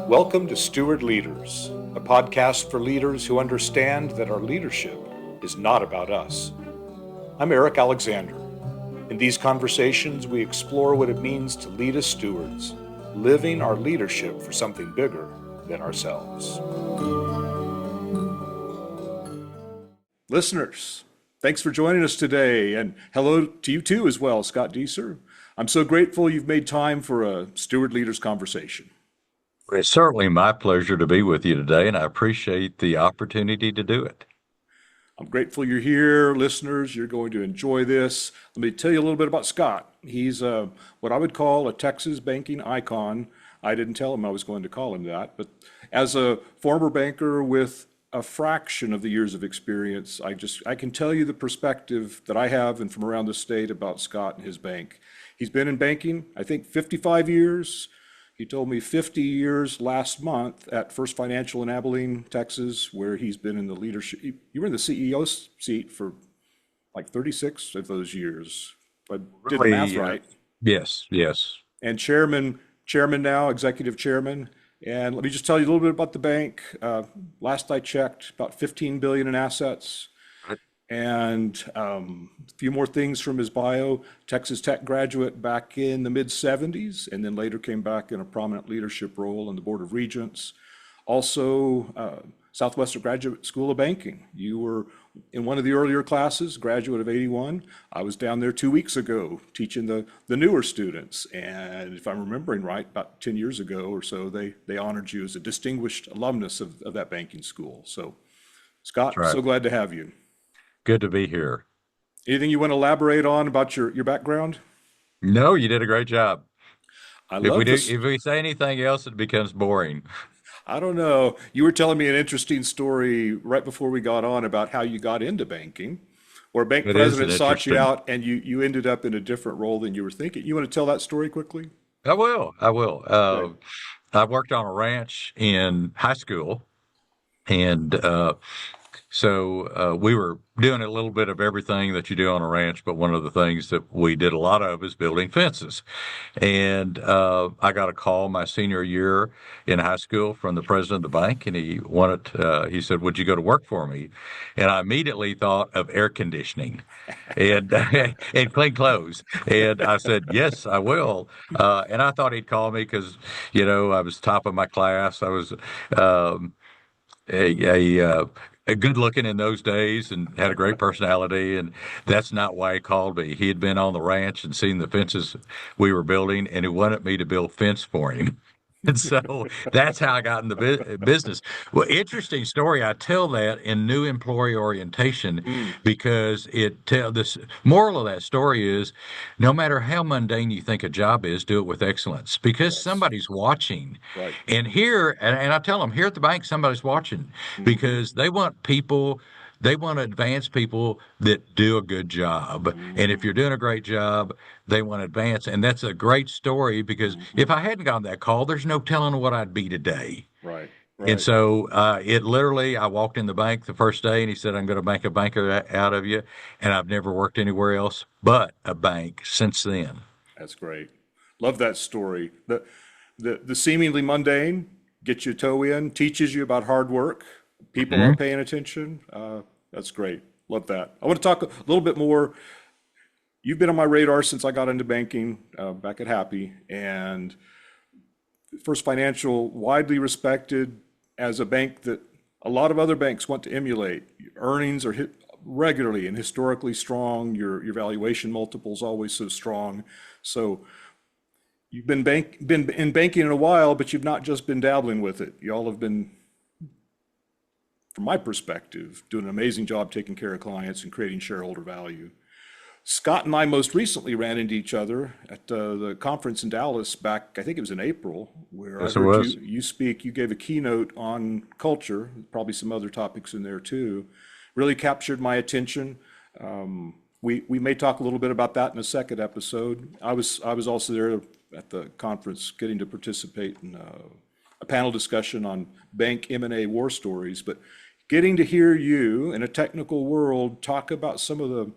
Welcome to Steward Leaders, a podcast for leaders who understand that our leadership is not about us. I'm Eric Alexander. In these conversations, we explore what it means to lead as stewards, living our leadership for something bigger than ourselves. Listeners, thanks for joining us today, and hello to you too as well, Scott Dueser. I'm so grateful you've made time for a Steward Leaders conversation. It's certainly my pleasure to be with you today, and I appreciate the opportunity to do it. I'm grateful you're here, listeners. You're going to enjoy this. Let me tell you a little bit about Scott. He's what I would call a Texas banking icon. I didn't tell him I was going to call him that, but as a former banker with a fraction of the years of experience, I can tell you the perspective that I have and from around the state about Scott and his bank. He's been in banking, I think, 55 years. He told me 50 years last month at First Financial in Abilene, Texas, where he's been in the leadership. You were in the CEO seat for like 36 of those years. If I did the math right. Yes. And chairman now, executive chairman. And let me just tell you a little bit about the bank. Last I checked, about 15 billion in assets. And a few more things from his bio. Texas Tech graduate back in the mid-70s, and then later came back in a prominent leadership role in the Board of Regents. Also, Southwestern Graduate School of Banking. You were in one of the earlier classes, graduate of 81. I was down there 2 weeks ago teaching the newer students. And if I'm remembering right, about 10 years ago or so, they honored you as a distinguished alumnus of that banking school. So, Scott, Right. So glad to have you. Good to be here. Anything you want to elaborate on about your background? No, you did a great job. I love this. If we say anything else, it becomes boring. I don't know. You were telling me an interesting story right before we got on about how you got into banking, where a bank It is president an sought you interesting. out and you ended up in a different role than you were thinking. You want to tell that story quickly? I will. Okay. I worked on a ranch in high school, and so we were doing a little bit of everything that you do on a ranch, but one of the things that we did a lot of is building fences. And I got a call my senior year in high school from the president of the bank, and he said, "Would you go to work for me?" And I immediately thought of air conditioning and and clean clothes. And I said, "Yes, I will." And I thought he'd call me because, I was top of my class. I was um, a good looking in those days and had a great personality, and that's not why he called me. He had been on the ranch and seen the fences we were building, and he wanted me to build fence for him. And so that's how I got in the business. Well, interesting story. I tell that in new employee orientation Mm, because this moral of that story is no matter how mundane you think a job is, do it with excellence because yes, somebody's watching. right. And I tell them here at the bank, somebody's watching Hmm. because they want to advance people that do a good job. And if you're Hmm. doing a great job, they want to advance. And that's a great story because Hmm. if I hadn't gotten that call, there's no telling what I'd be today. Right, And right. so it literally, I walked in the bank the first day and he said, "I'm going to make a banker out of you." And I've never worked anywhere else but a bank since then. That's great. Love that story. The seemingly mundane gets you toe in, teaches you about hard work. People are Mhm. paying attention. That's great. Love that. I want to talk a little bit more. You've been on my radar since I got into banking back at Happy, and First Financial, widely respected as a bank that a lot of other banks want to emulate. Earnings are hit regularly and historically strong. Your valuation multiples always so strong. So you've been in banking in a while, but you've not just been dabbling with it. You all have been, from my perspective, doing an amazing job taking care of clients and creating shareholder value. Scott and I most recently ran into each other at the conference in Dallas back, I think it was in April, where I Yes, it heard was. you speak. You gave a keynote on culture, probably some other topics in there too. Really captured my attention. We may talk a little bit about that in a second episode. I was also there at the conference, getting to participate in a panel discussion on bank M&A war stories, but getting to hear you in a technical world talk about some of the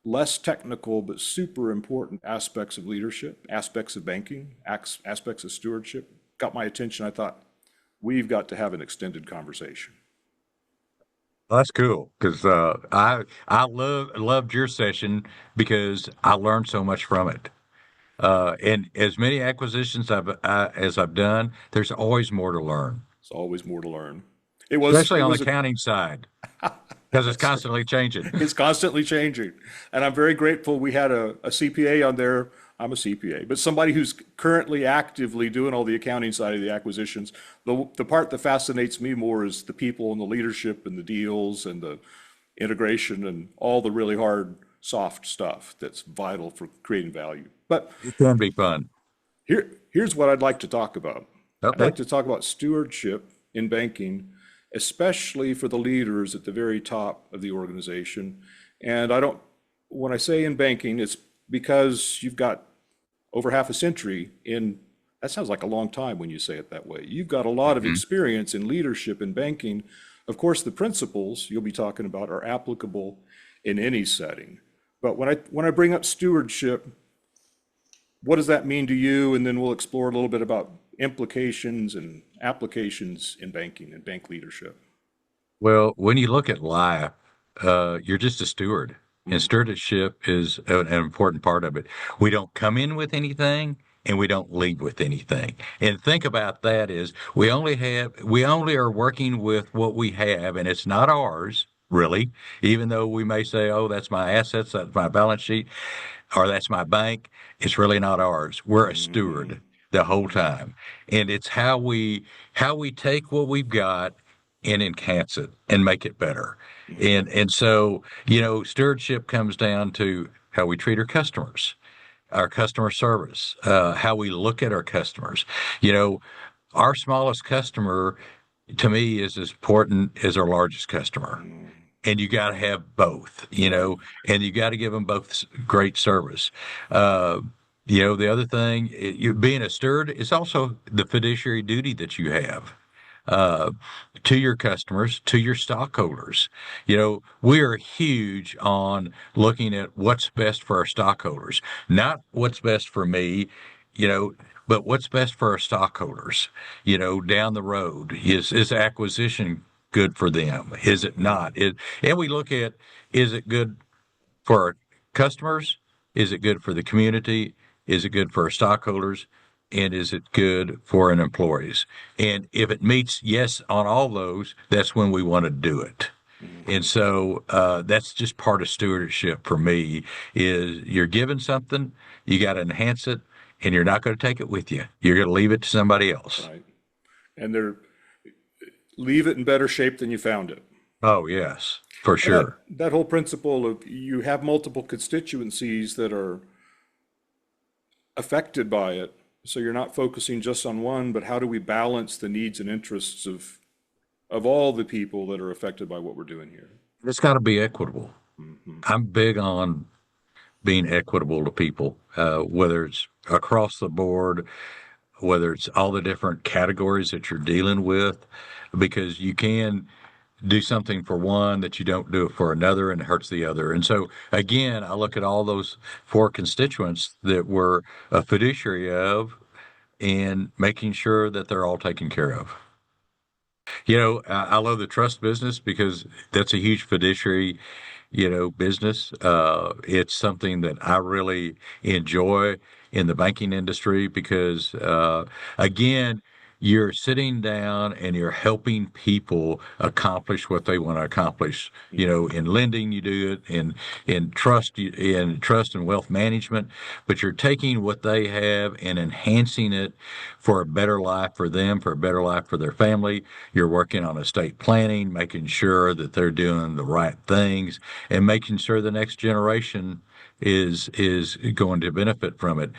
less technical but super important aspects of leadership, aspects of banking, aspects of stewardship got my attention. I thought, we've got to have an extended conversation. That's cool because I loved your session because I learned so much from it. And as many acquisitions as I've done, there's always more to learn, There's always more to learn. especially It on the was a accounting side because it's That's constantly changing. It's constantly changing. And I'm very grateful we had a CPA on there. I'm a CPA, but somebody who's currently actively doing all the accounting side of the acquisitions. The part that fascinates me more is the people and the leadership and the deals and the integration and all the really hard, soft stuff that's vital for creating value. But It can be fun. here's what I'd like to talk about. I'd Okay. like to talk about stewardship in banking, especially for the leaders at the very top of the organization. And when I say in banking, it's because you've got over half a century in, that sounds like a long time when you say it that way. You've got a lot of Mhm. experience in leadership in banking. Of course, the principles you'll be talking about are applicable in any setting. But when I bring up stewardship, what does that mean to you? And then we'll explore a little bit about implications and applications in banking and bank leadership. Well, when you look at life, you're just a steward, and Mm, stewardship is an important part of it. We don't come in with anything, and we don't leave with anything. And think about that is we only are working with what we have, and it's not ours, really, even though we may say, oh, that's my assets, that's my balance sheet, or that's my bank. It's really not ours. We're a mhm, steward the whole time. And it's how we take what we've got and enhance it and make it better. mhm, And so, stewardship comes down to how we treat our customer service, how we look at our customers. You know, our smallest customer to me is as important as our largest customer. mhm. And you got to have both, Right. and you got to give them both great service. The other thing, being a steward is also the fiduciary duty that you have uh, to your customers, to your stockholders. We are huge on looking at what's best for our stockholders, not what's best for me, you know, but what's best for our stockholders, down the road. Is acquisition good for them? Is it not? And we look at, is it good for our customers? Is it good for the community? Is it good for our stockholders? And is it good for our employees? And if it meets yes on all those, that's when we want to do it. And Mhm. so that's just part of stewardship for me is you're given something, you got to enhance it, and you're not going to take it with you. You're going to leave it to somebody else. Right. And leave it in better shape than you found it. Oh, yes, for And sure. that whole principle of you have multiple constituencies that are affected by it. So you're not focusing just on one, but how do we balance the needs and interests of all the people that are affected by what we're doing here? It's got to be equitable. Hmm. I'm big on being equitable to people, whether it's across the board, whether it's all the different categories that you're dealing with, because you can do something for one that you don't do it for another and it hurts the other. And so, again, I look at all those four constituents that we're a fiduciary of and making sure that they're all taken care of. I love the trust business because that's a huge fiduciary, business. It's something that I really enjoy in the banking industry because, again, you're sitting down and you're helping people accomplish what they want to accomplish. In lending, you do it in trust and wealth management, but you're taking what they have and enhancing it for a better life for them, for a better life for their family. You're working on estate planning, making sure that they're doing the right things and making sure the next generation is going to benefit from it.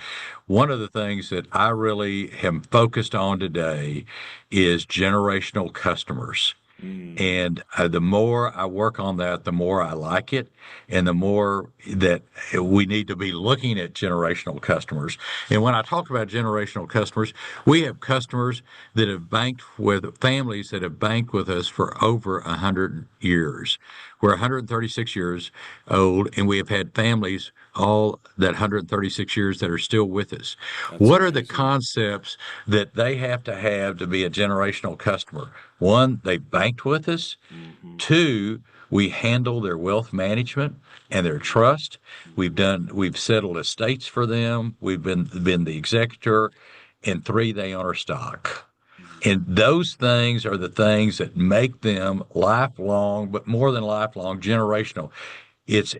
One of the things that I really am focused on today is generational customers. Mm. And the more I work on that, the more I like it, and the more that we need to be looking at generational customers. And when I talk about generational customers, we have customers that have banked with families that have banked with us for over 100 years. We're 136 years old, and we have had families all that 136 years that are still with us. That's What are the amazing. concepts that they have to be a generational customer? One, they banked with us. Hmm. Two, we handle their wealth management and their trust. Hmm. We've settled estates for them. We've been the executor. And three, they own our stock. And those things are the things that make them lifelong, but more than lifelong, generational.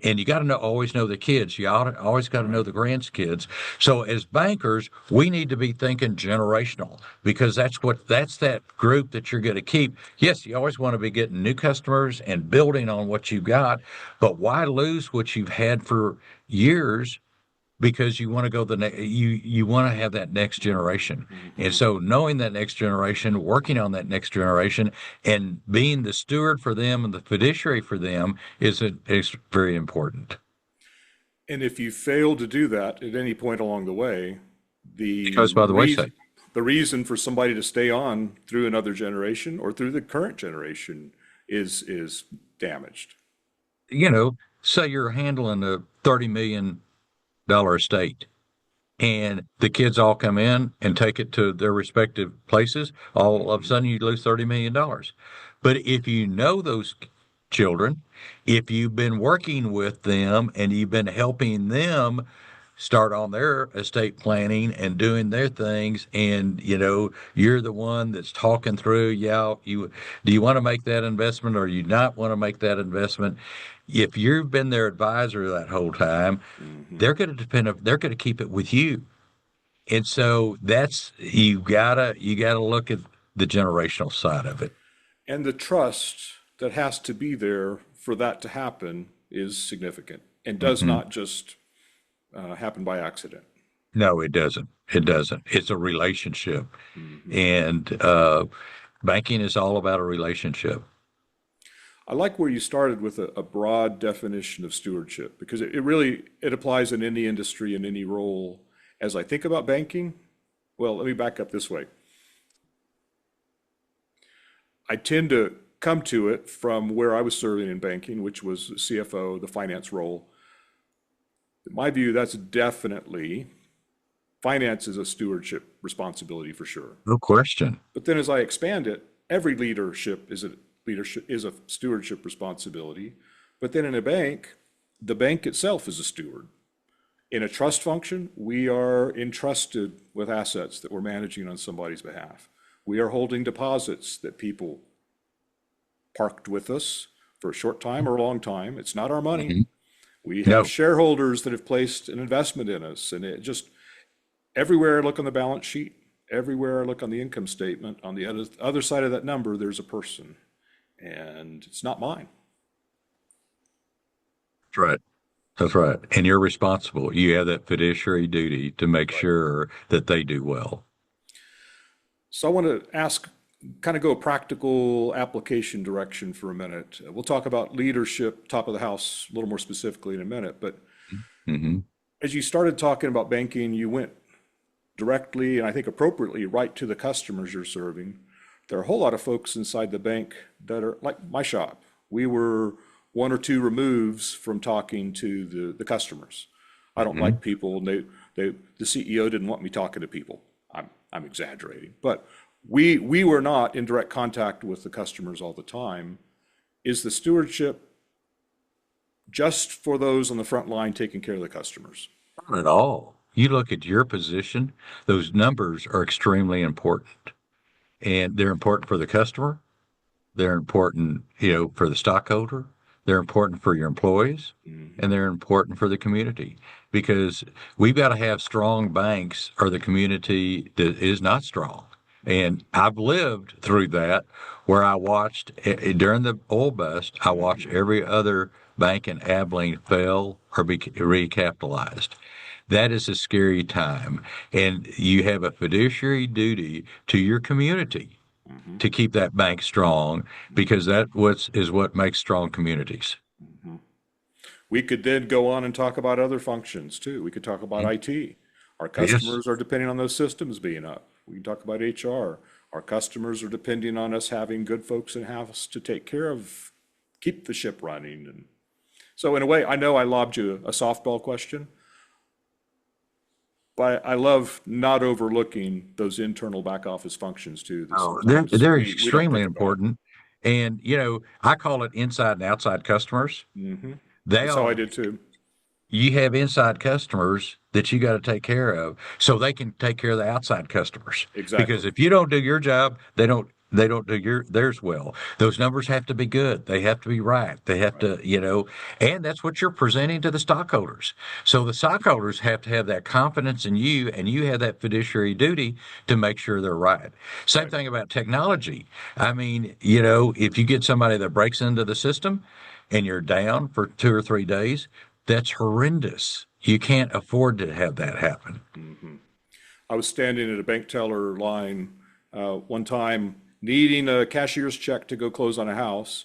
And you got to always know the kids. Always got to know Right. the grandkids. So as bankers, we need to be thinking generational because that's that group that you're going to keep. Yes, you always want to be getting new customers and building on what you've got, but why lose what you've had for years because you want to go you want to have that next generation. And Hmm. so knowing that next generation, working on that next generation and being the steward for them and the fiduciary for them is very important. And if you fail to do that at any point along the way, It the goes by the reason wayside. the reason for somebody to stay on through another generation or through the current generation is damaged. You know, say you're handling a $30 million estate and the kids all come in and take it to their respective places, all of a Hmm. sudden you lose $30 million. But if you know those children, if you've been working with them and you've been helping them start on their estate planning and doing their things, and you're the one that's talking through, yeah, do you want to make that investment or you not want to make that investment? If you've been their advisor that whole time, Hmm. they're going to keep it with you. And so that's you gotta look at the generational side of it. And the trust that has to be there for that to happen is significant and does Hmm. not just happen by accident. No, it doesn't. It doesn't. It's a relationship, Hmm. and banking is all about a relationship. I like where you started with a broad definition of stewardship because it really it applies in any industry in any role. As I think about banking, well, let me back up this way. I tend to come to it from where I was serving in banking, which was CFO, the finance role. In my view, that's definitely finance is a stewardship responsibility for sure. No question. But then as I expand it, every leadership is a stewardship responsibility. But then in a bank, the bank itself is a steward. In a trust function, we are entrusted with assets that we're managing on somebody's behalf. We are holding deposits that people parked with us for a short time or a long time. It's not our money. Mhm. We have No, shareholders that have placed an investment in us. And it just, everywhere I look on the balance sheet, everywhere I look on the income statement, on the other side of that number, there's a person. And it's not mine. that's right. That's right. And you're responsible. You have that fiduciary duty to make Right. sure that they do well. So I want to ask, kind of go a practical application direction for a minute. We'll talk about leadership, top of the house, a little more specifically in a minute. But Hmm. as you started talking about banking, you went directly, and I think appropriately, right to the customers you're serving. There are a whole lot of folks inside the bank that are like my shop. We were one or two removes from talking to the customers. I don't Hmm. like people, and the CEO didn't want me talking to people. I'm exaggerating, but we were not in direct contact with the customers all the time. Is the stewardship just for those on the front line taking care of the customers? Not at all. You look at your position, those numbers are extremely important. And they're important for the customer. They're important, for the stockholder. They're important for your employees, and Hmm. they're important for the community because we've got to have strong banks or the community that is not strong. And I've lived through that where I watched during the oil bust, I watched Hmm. every other bank in Abilene fail or be recapitalized. That is a scary time. And you have a fiduciary duty to your community Hmm. to keep that bank strong because is what makes strong communities. Hmm. We could then go on and talk about other functions too. We could talk about Mhm. IT. Our Yes, customers are depending on those systems being up. We can talk about HR. Our customers are depending on us having good folks in house to take care of, keep the ship running. And So in a way, I know I lobbed you a softball question, but I love not overlooking those internal back office functions too that Oh, sometimes they're we don't extremely think about. important. And, I call it inside and outside customers. They That's how I are, did too. you have inside customers that you got to take care of so they can take care of the outside customers. Because Exactly. if you don't do your job, they don't do theirs well. Those numbers have to be good. They have to be right. They have Right. to, and that's what you're presenting to the stockholders. So the stockholders have to have that confidence in you, and you have that fiduciary duty to make sure they're right. Same Right. thing about technology. I mean, if you get somebody that breaks into the system and you're down for 2 or 3 days, that's horrendous. You can't afford to have that happen. I was standing at a bank teller line one time needing a cashier's check to go close on a house,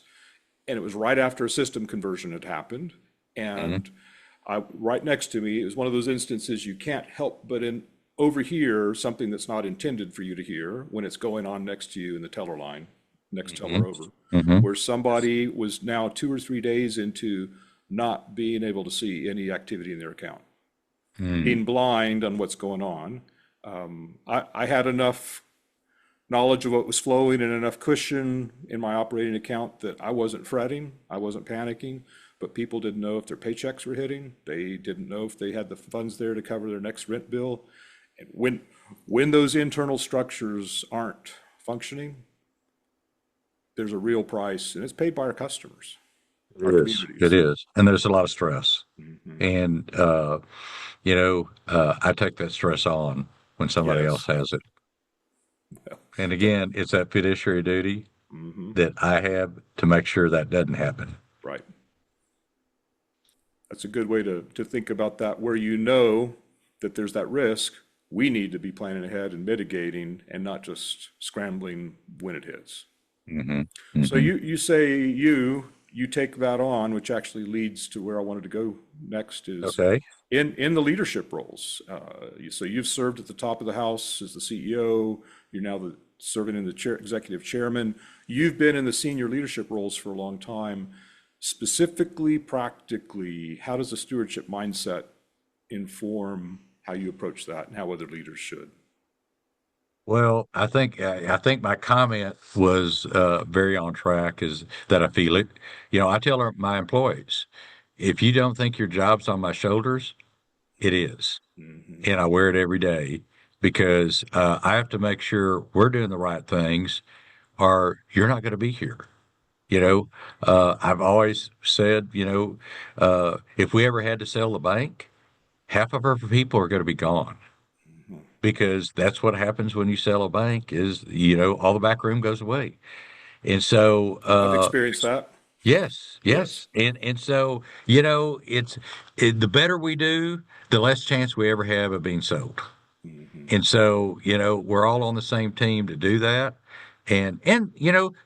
and it was right after a system conversion had happened. And right next to me, it was one of those instances you can't help but overhear something that's not intended for you to hear when it's going on next to you in the teller line, next teller over, Mm-hmm. where somebody was now 2 or 3 days into not being able to see any activity in their account, being blind on what's going on. I had enough knowledge of what was flowing and enough cushion in my operating account that I wasn't fretting, I wasn't panicking, but people didn't know if their paychecks were hitting. They didn't know if they had the funds there to cover their next rent bill. And when those internal structures aren't functioning, there's a real price, and it's paid by our customers, our It is. It communities. is. And there's a lot of stress. And, I take that stress on when somebody else Yes. has it. And again, it's that fiduciary duty that I have to make sure that doesn't happen. Right. That's a good way to think about that, where you know that there's that risk. We need to be planning ahead and mitigating and not just scrambling when it hits. Hmm. So Hmm. you say you take that on, which actually leads to where I wanted to go next is Okay. in the leadership roles. So you've served at the top of the house as the CEO. You're now serving in the executive chairman. You've been in the senior leadership roles for a long time. Specifically, practically, how does the stewardship mindset inform how you approach that and how other leaders should? Well, I think my comment was very on track. Is that I feel it. I tell my employees, if you don't think your job's on my shoulders, it is, and I wear it every day because I have to make sure we're doing the right things, or you're not going to be here. I've always said, if we ever had to sell the bank, half of our people are going to be gone because that's what happens when you sell a bank is, all the back room goes away. And so, I've experienced that. yes, Yes. yes. And so, the better we do, the less chance we ever have of being sold. And so, we're all on the same team to do that. And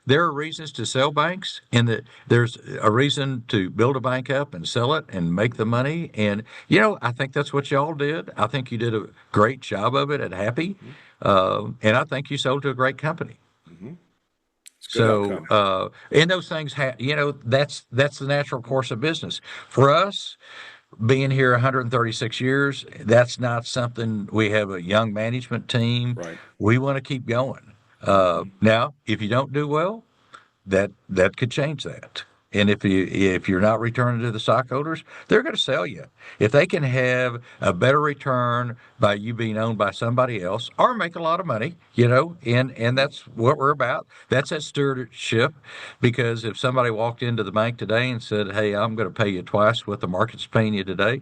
there are reasons to sell banks, and that there's a reason to build a bank up and sell it and make the money. And I think that's what y'all did. I think you did a great job of it at Happy, and I think you sold to a great company. It's a good So, outcome. and those things, that's the natural course of business for us. Being here 136 years, that's not something we have a young management team. Right. We want to keep going. Now, if you don't do well, that could change that. And if you're not returning to the stockholders, they're going to sell you. If they can have a better return by you being owned by somebody else or make a lot of money, and that's what we're about. That's that stewardship. Because if somebody walked into the bank today and said, "Hey, I'm going to pay you twice what the market's paying you today,"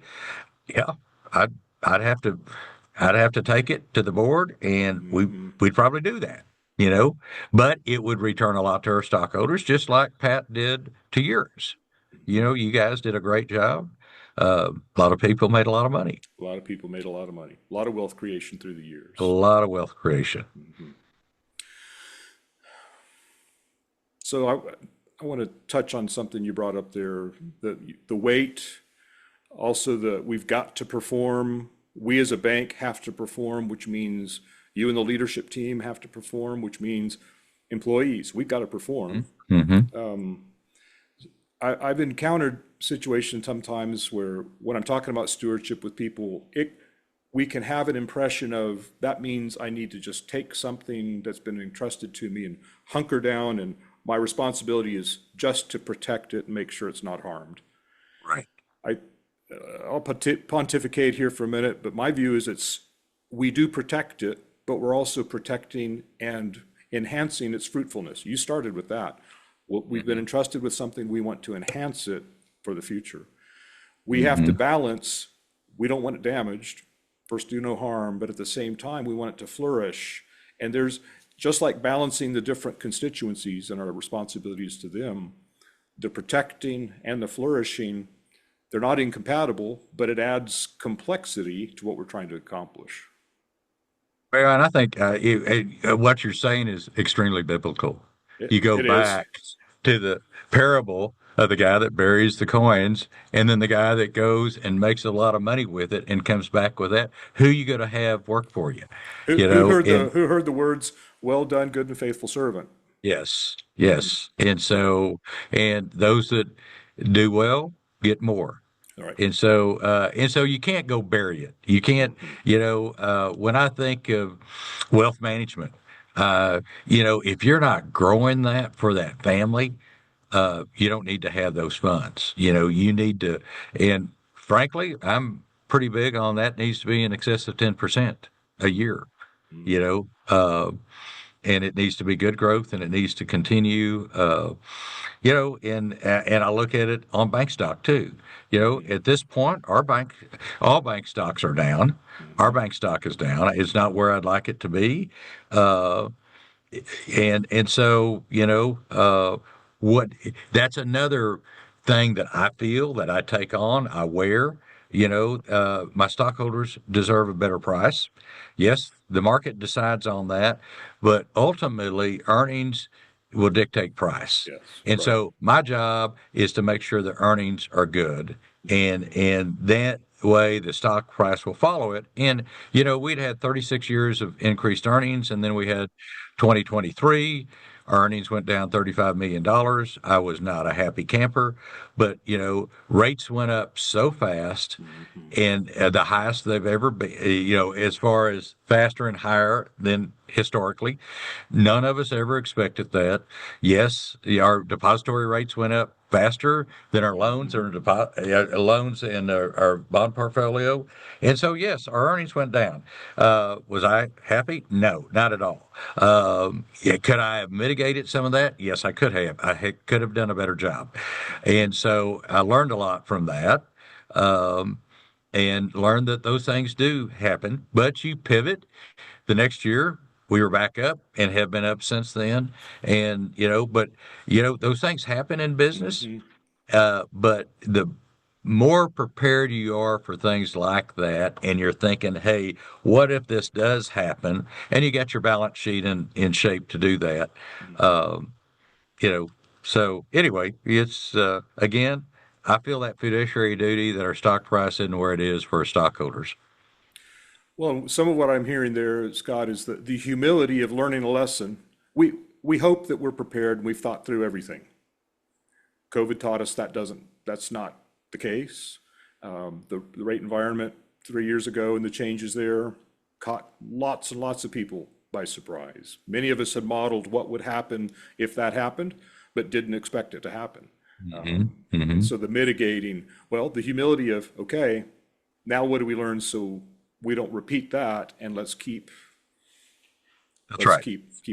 yeah, I'd I'd have to I'd have to take it to the board, and we'd probably do that, but it would return a lot to our stockholders, just like Pat did to yours. You guys did a great job. A lot of people made a lot of money, A lot of people made a lot of money, a lot of wealth creation through the a years. lot of wealth creation. So I want to touch on something you brought up there, the weight, also we've got to perform. We as a bank have to perform, which means you and the leadership team have to perform, which means employees, we've got to perform. Hmm. I've encountered situation sometimes where when I'm talking about stewardship with people, we can have an impression of that means I need to just take something that's been entrusted to me and hunker down, and my responsibility is just to protect it and make sure it's not harmed. Right. I, I'll pontificate here for a minute, but my view is we do protect it, but we're also protecting and enhancing its fruitfulness. You started with that. We've been entrusted with something, we want to enhance it for the future. We have to balance, we don't want it damaged, first do no harm, but at the same time, we want it to flourish. And there's, just like balancing the different constituencies and our responsibilities to them, the protecting and the flourishing, they're not incompatible, but it adds complexity to what we're trying to accomplish. Well, and I think what you're saying is extremely biblical. You go It is. back to the parable of the guy that buries the coins, and then the guy that goes and makes a lot of money with it and comes back with that. Who you going to have work for you? Who heard the words, well done, good and faithful servant? Yes, yes. And those that do well get more. All right. And so you can't go bury it. You can't, when I think of wealth management, if you're not growing that for that family, you don't need to have those funds. You need to, and frankly, I'm pretty big on that needs to be in excess of 10% a year, you know, and it needs to be good growth and it needs to continue, and I look at it on bank stock too. At this point, all bank stocks are down. Our bank stock is down. It's not where I'd like it to be. And so, what that's another thing that I feel that I take on, I wear. My stockholders deserve a better price. Yes, the market decides on that, but ultimately earnings will dictate price. Yes, And right. so my job is to make sure the earnings are good, and that way the stock price will follow it. And we'd had 36 years of increased earnings, and then we had 2023. Earnings went down $35 million. I was not a happy camper, but rates went up so fast, and the highest they've ever been. As far as faster and higher than historically, none of us ever expected that. Yes, our depository rates went up faster than our loans or loans in our bond portfolio, and so yes, our earnings went down. Was I happy? No, not at all. Could I have mitigated some of that? Yes, I could have. Could have done a better job, and so I learned a lot from that. And learned that those things do happen, but you pivot. The next year, we were back up and have been up since then. And, those things happen in business. But the more prepared you are for things like that, and you're thinking, hey, what if this does happen? And you got your balance sheet in shape to do that. So anyway, it's, again, I feel that fiduciary duty that our stock price isn't where it is for stockholders. Well, some of what I'm hearing there, Scott, is the humility of learning a lesson. We hope that we're prepared and we've thought through everything. COVID taught us that's not the case. The rate environment 3 years ago and the changes there caught lots and lots of people by surprise. Many of us had modeled what would happen if that happened, but didn't expect it to happen. So the mitigating, the humility of, okay, now what do we learn so we don't repeat that, and let's keep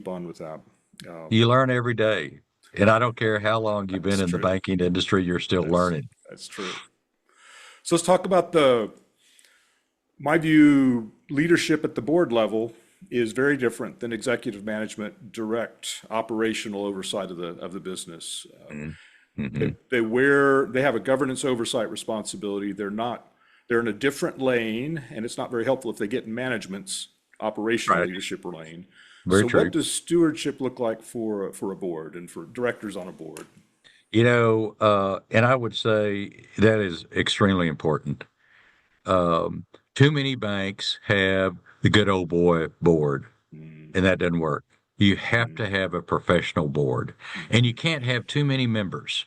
on with that. You learn every day. And I don't care how long you've been in the true. banking industry, you're still learning. That's true. So let's talk about my view, leadership at the board level is very different than executive management, direct operational oversight of the business. They have a governance oversight responsibility. They're in a different lane, and it's not very helpful if they get in management's operational leadership lane. Very true. What does stewardship look like for a board and for directors on a board? And I would say that is extremely important. Too many banks have the good old boy board, and that doesn't work. You have to have a professional board, and you can't have too many members.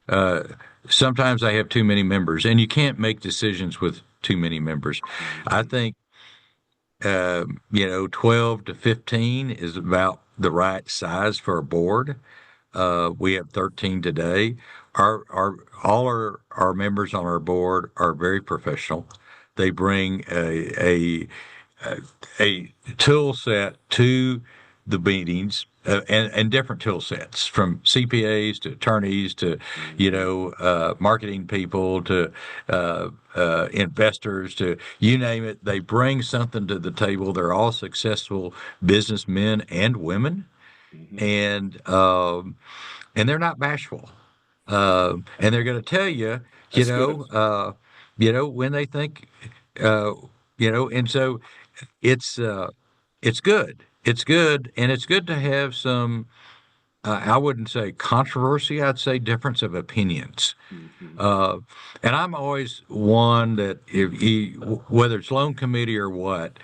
uh, sometimes I have too many members, and you can't make decisions with too many members. I Mhm. think 12 to 15 is about the right size for a board. We have 13 today. All our members on our board are very professional. They bring a tool set to the meetings, and different tool sets, from CPAs to attorneys to Mhm. marketing people to investors, to you name it. They bring something to the table. They're all successful businessmen and women, Mhm. and they're not bashful. And they're going to tell you, That's good. when they think, uh, and so it's uh, it's good. It's good, and it's good to have some. I wouldn't say controversy. I'd say difference of opinions. Mhm. Uh, and I'm always one that, whether it's loan committee or what,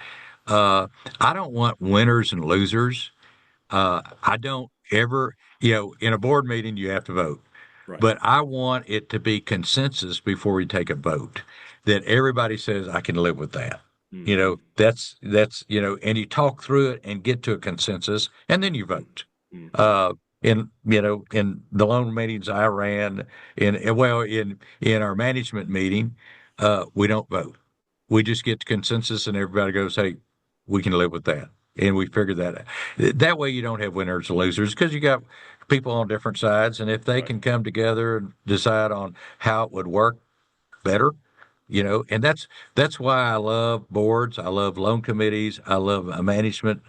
I don't want winners and losers. I don't ever, in a board meeting, you have to vote, Right. but I want it to be consensus before we take a vote, that everybody says, I can live with that. Mhm. And you talk through it and get to a consensus, and then you Mhm. vote. Mhm. Uh, in the loan meetings I ran, in our management meeting, we don't vote. We just get to consensus, and everybody goes, "Hey, we can live with that," and we figure that out. That way, you don't have winners and losers, because you got people on different sides, and if they Right. can come together and decide on how it would work better, and that's why I love boards. I love loan committees. I love a management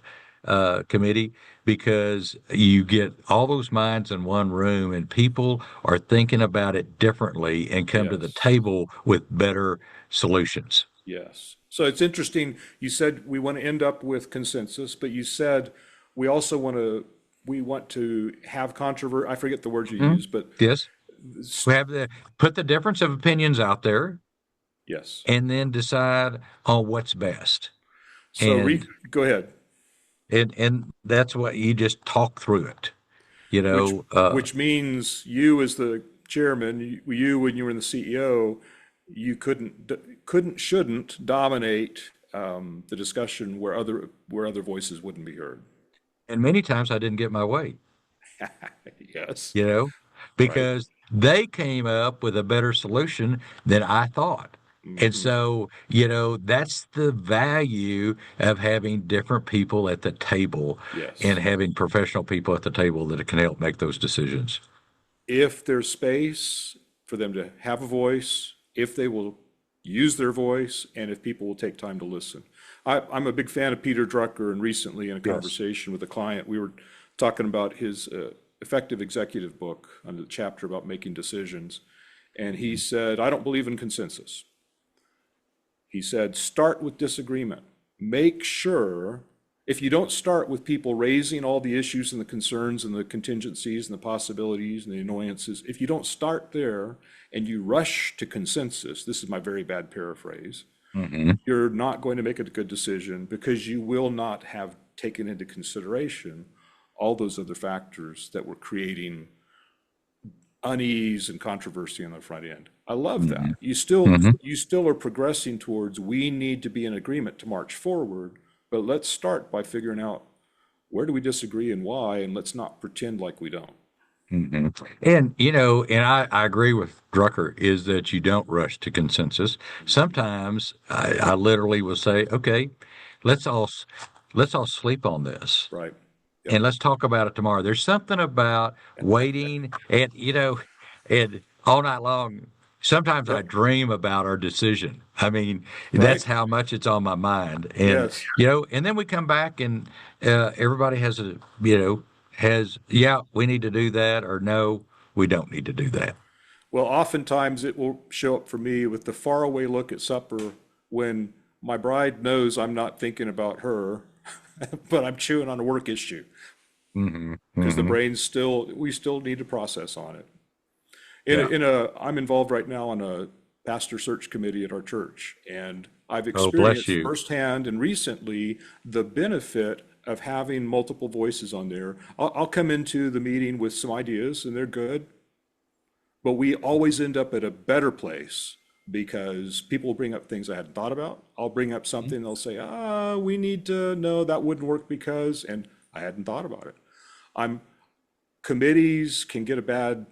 committee, because you get all those minds in one room, and people are thinking about it differently and come to the Yes. table with better solutions. Yes. So it's interesting. You said we want to end up with consensus, but you said we also we want to have controversy. I forget the words you Mhm. used, but Yes, we s- have to put the difference of opinions out there, yes. and then decide on what's best. So And go ahead. and that's what you just talk through it. You Which know, which means you as the chairman, you when you were in the CEO, you shouldn't dominate the discussion where other voices wouldn't be heard. and many times I didn't get my way. Yes. You know, Right. because they came up with a better solution than I thought. And Hmm. so, that's the value of having different people at the table, and Yes. having professional people at the table that can help make those decisions. If there's space for them to have a voice, if they will use their voice, and if people will take time to listen. I'm a big fan of Peter Drucker, and recently in a Yes. conversation with a client, we were talking about his effective executive book on the chapter about making decisions. And he said, I don't believe in consensus. He said, start with disagreement. Make sure, if you don't start with people raising all the issues and the concerns and the contingencies and the possibilities and the annoyances, if you don't start there and you rush to consensus, this is my very bad paraphrase, Hmm. you're not going to make a good decision, because you will not have taken into consideration all those other factors that were creating unease and controversy on the front end. I love Hmm. that. You still Hmm. you still are progressing towards, we need to be in agreement to march forward, but let's start by figuring out where do we disagree and why, and let's not pretend like we don't. Hmm. And I agree with Drucker, is that you don't rush to consensus. Mhm. Sometimes I literally will say, okay, let's all let's all sleep on this, Right. Yep. and let's talk about it tomorrow. There's something about waiting, and all night long. Sometimes I Yep. dream about our decision. I mean, Right. that's how much it's on my mind. And, Yes. and then we come back, and everybody yeah, we need to do that, or no, we don't need to do that. Well, oftentimes it will show up for me with the faraway look at supper when my bride knows I'm not thinking about her, but I'm chewing on a work issue, Hmm. because the Hmm. we still need to process on it. Yeah. I'm involved right now in a pastor search committee at our church, and I've Oh, bless experienced you. firsthand and recently the benefit of having multiple voices on there. I'll come into the meeting with some ideas, and they're good, But we always end up at a better place because people will bring up things I hadn't thought about. I'll bring up something, they'll say, we need to know that wouldn't work because, and I hadn't thought about it. Committees can get a bad,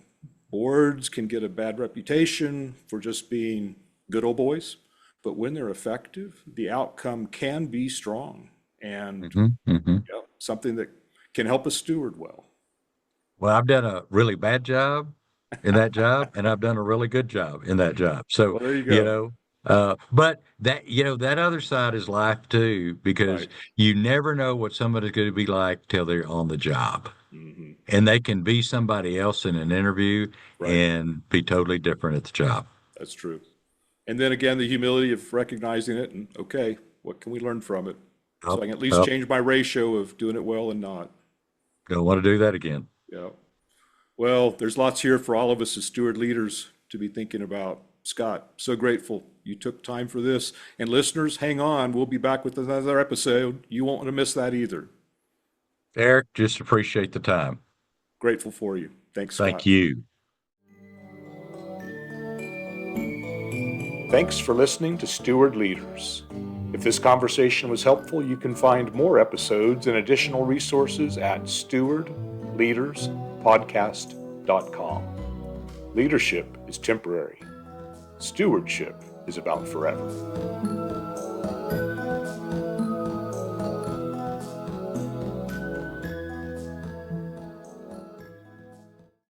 boards can get a bad reputation for just being good old boys. But when they're effective, the outcome can be strong and something that can help us steward well. Well, I've done a really bad job in that job, and I've done a really good job in that job. So, Well, there you you go. know, but that other side is life too, because Right. you never know what somebody's going to be like till they're on the job. Hmm. And they can be somebody else in an interview Right. and be totally different at the job. That's true. And then again, the humility of recognizing it and, okay, what can we learn from it? So I Up, can at least up. change my ratio of doing it well and not. Don't want to do that again. Yeah. Well, there's lots here for all of us as steward leaders to be thinking about. Scott, so grateful you took time for this. And listeners, hang on. We'll be back with another episode. You won't want to miss that either. Eric, just appreciate the time. Grateful for you. Thanks, Thank Scott. you. Thanks for listening to Steward Leaders. If this conversation was helpful, you can find more episodes and additional resources at stewardleaderspodcast.com. Leadership is temporary. Stewardship is about forever.